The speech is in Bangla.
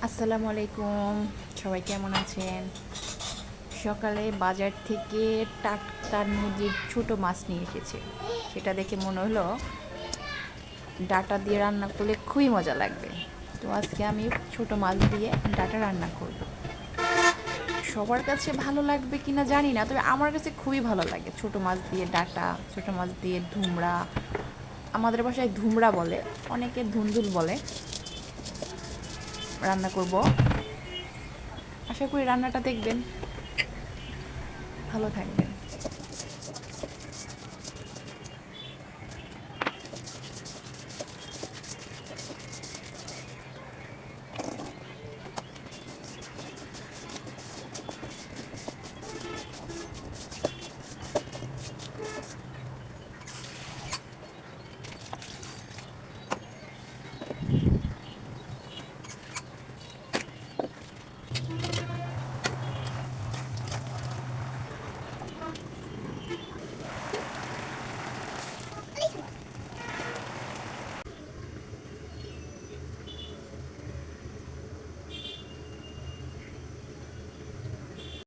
আসসালামু আলাইকুম। সবাই কেমন আছেন? সকালে বাজার থেকে টাটকা নদীর ছোট মাছ নিয়ে এসেছে। সেটা দেখে মনে হলো ডাঁটা দিয়ে রান্না করলে খুবই মজা লাগবে। তো আজকে আমি ছোট মাছ দিয়ে ডাঁটা রান্না করব। সবার কাছে ভালো লাগবে কিনা জানি না, তবে আমার কাছে খুবই ভালো লাগে ছোট মাছ দিয়ে ডাঁটা, ছোট মাছ দিয়ে ধুমড়া। আমাদের বাসায় ধুমড়া বলে, অনেকে ধুন্দুল বলে। রান্না করব, আশা করি রান্নাটা দেখবেন, ভালো থাকবেন।